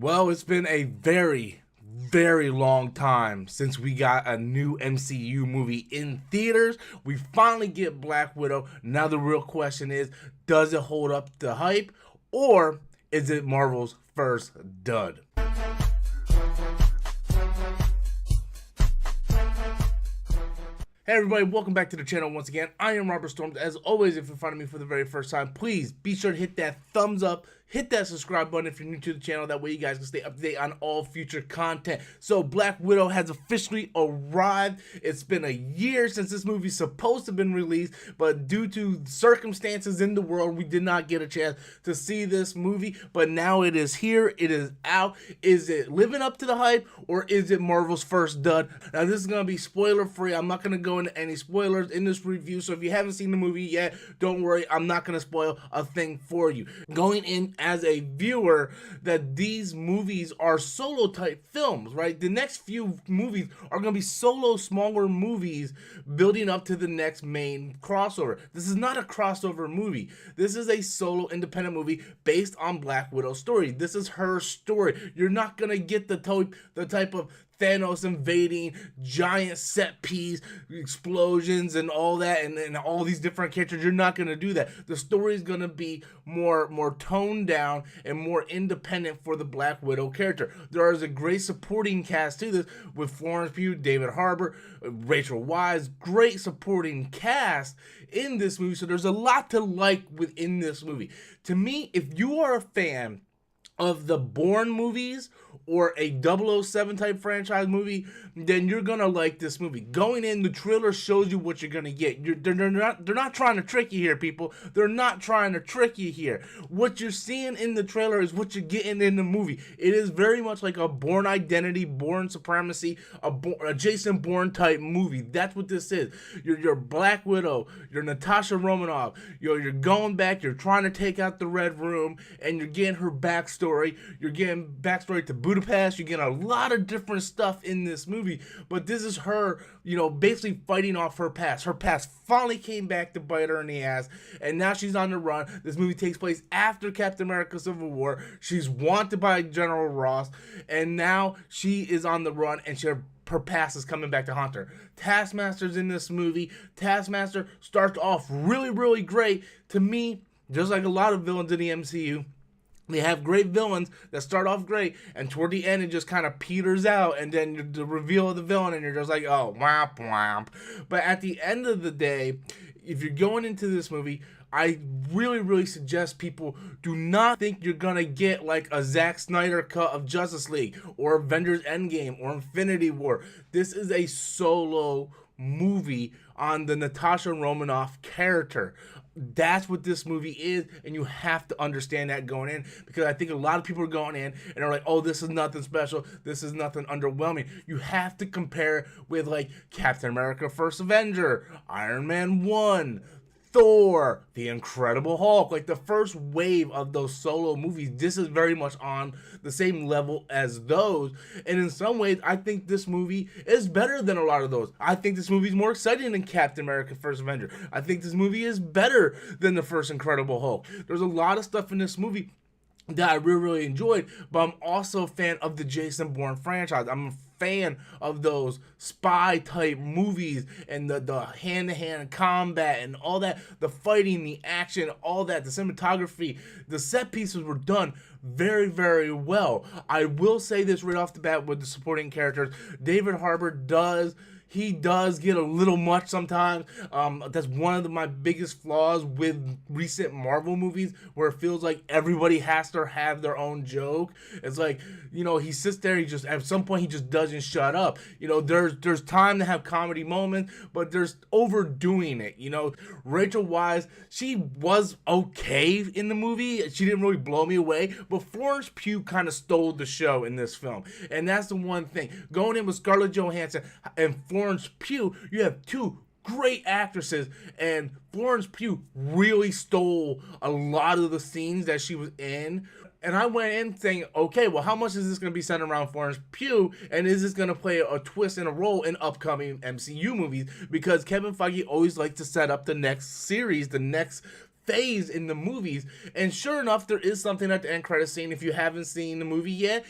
Well, it's been a very long time since we got a new MCU movie in theaters. We finally get Black Widow. Now the real question is, does it hold up the hype, or is it Marvel's first dud? Hey everybody, welcome back to the channel once again. I am Robert Storms. As always, if you're finding me for the very first time, please be sure to hit that thumbs up, hit that subscribe button if you're new to the channel. That way you guys can stay up to date on all future content. So Black Widow has officially arrived. It's been a year since this movie's supposed to have been released, but due to circumstances in the world, we did not get a chance to see this movie. But now it is here, it is out. Is it living up to the hype, or is it Marvel's first dud? Now this is going to be spoiler free. I'm not going to go into any spoilers in this review, so if you haven't seen the movie yet, don't worry, I'm not going to spoil a thing for you. Going in as a viewer, that these movies are solo type films, right? The next few movies are going to be solo, smaller movies building up to the next main crossover. This is not a crossover movie. This is a solo independent movie based on Black Widow's story. This is her story. You're not going to get the type of Thanos invading, giant set piece, explosions and all that, and all these different characters. You're not going to do that. The story is going to be more toned down and more independent for the Black Widow character. There is a great supporting cast to this with Florence Pugh, David Harbour, Rachel Weisz. Great supporting cast in this movie, so there's a lot to like within this movie. To me, if you are a fan of the Bourne movies or a 007 type franchise movie, then you're gonna like this movie. Going in, the trailer shows you what you're gonna get. They're not trying to trick you here, people. They're not trying to trick you here. What you're seeing in the trailer is what you're getting in the movie. It is very much like a Bourne Identity, Bourne Supremacy, a Jason Bourne type movie. That's what this is. You're Black Widow, you're Natasha Romanoff, you're going back, you're trying to take out the Red Room, and you're getting her backstory. You're getting backstory to Budapest. You're getting a lot of different stuff in this movie, but this is her, basically fighting off her past. Her past finally came back to bite her in the ass, and now she's on the run. This movie takes place after Captain America Civil War. She's wanted by General Ross, and now she is on the run, and her past is coming back to haunt her. Taskmaster's in this movie. Taskmaster starts off really great. To me, just like a lot of villains in the MCU, they have great villains that start off great, and toward the end it just kind of peters out, and then the reveal of the villain, and you're just like, oh, womp womp. But at the end of the day, if you're going into this movie, I really suggest people do not think you're gonna get like a Zack Snyder cut of Justice League or Avengers Endgame or Infinity War. This is a solo movie on the Natasha Romanoff character. That's what this movie is, and you have to understand that going in, because I think a lot of people are going in and are like, oh, this is nothing special, this is nothing underwhelming. You have to compare it with like Captain America First Avenger, Iron Man 1, Thor, The Incredible Hulk, like the first wave of those solo movies. This is very much on the same level as those, and in some ways I think this movie is better than a lot of those. I think this movie is more exciting than Captain America First Avenger. I think this movie is better than the first Incredible Hulk. There's a lot of stuff in this movie that I really enjoyed, but I'm also a fan of the Jason Bourne franchise. I'm a fan of those spy type movies and the hand-to-hand combat and all that, the fighting, the action, all that, the cinematography, the set pieces were done very well. I will say this right off the bat with the supporting characters. David Harbour does get a little much sometimes. That's one of my biggest flaws with recent Marvel movies, where it feels like everybody has to have their own joke. It's like, he sits there, he just, at some point, he just doesn't shut up. There's time to have comedy moments, but there's overdoing it. Rachel Weisz, she was okay in the movie. She didn't really blow me away, but Florence Pugh kind of stole the show in this film. And that's the one thing. Going in with Scarlett Johansson and Florence Pugh, you have two great actresses, and Florence Pugh really stole a lot of the scenes that she was in. And I went in saying, okay, well, how much is this going to be centered around Florence Pugh, and is this going to play a twist and a role in upcoming MCU movies? Because Kevin Feige always likes to set up the next series, the next phase in the movies. And sure enough, there is something at the end credit scene. If you haven't seen the movie yet,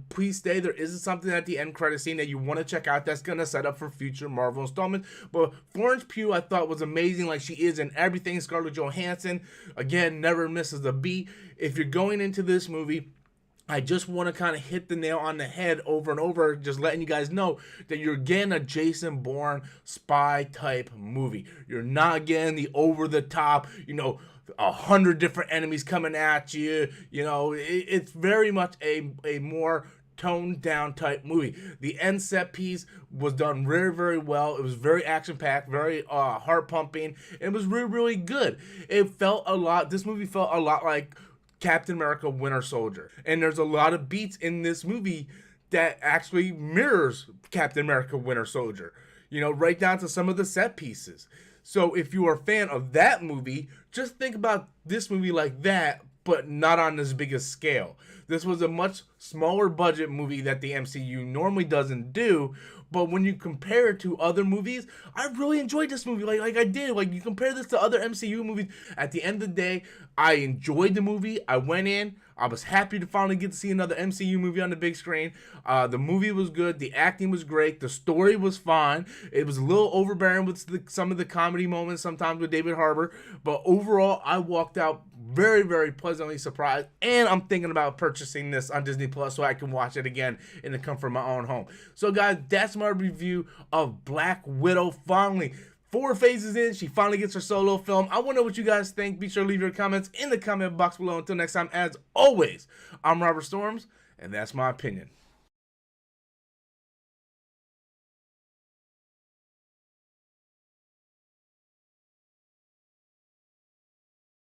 please stay. There is something at the end credit scene that you want to check out that's going to set up for future Marvel installments. But Florence Pugh, I thought, was amazing, like she is in everything. Scarlett Johansson, again, never misses a beat. If you're going into this movie, I just want to kind of hit the nail on the head over and over, just letting you guys know that you're getting a Jason Bourne spy type movie. You're not getting the over the top, 100 different enemies coming at you. It's very much a more toned down type movie. The end set piece was done very, very well. It was very action packed, very heart pumping. It was really, really good. This movie felt a lot like Captain America Winter Soldier. And there's a lot of beats in this movie that actually mirrors Captain America Winter Soldier, right down to some of the set pieces. So if you are a fan of that movie, just think about this movie like that, but not on this biggest scale. This was a much smaller budget movie that the MCU normally doesn't do, but when you compare it to other movies, I really enjoyed this movie. Like I did. Like, you compare this to other MCU movies, at the end of the day, I enjoyed the movie. I went in. I was happy to finally get to see another MCU movie on the big screen. The movie was good. The acting was great. The story was fine. It was a little overbearing with some of the comedy moments sometimes with David Harbour. But overall, I walked out very, very pleasantly surprised. And I'm thinking about purchasing this on Disney Plus so I can watch it again in the comfort of my own home. So, guys, that's my review of Black Widow. Finally, 4 phases in, she finally gets her solo film. I want to know what you guys think. Be sure to leave your comments in the comment box below. Until next time, as always, I'm Robert Storms, and that's my opinion.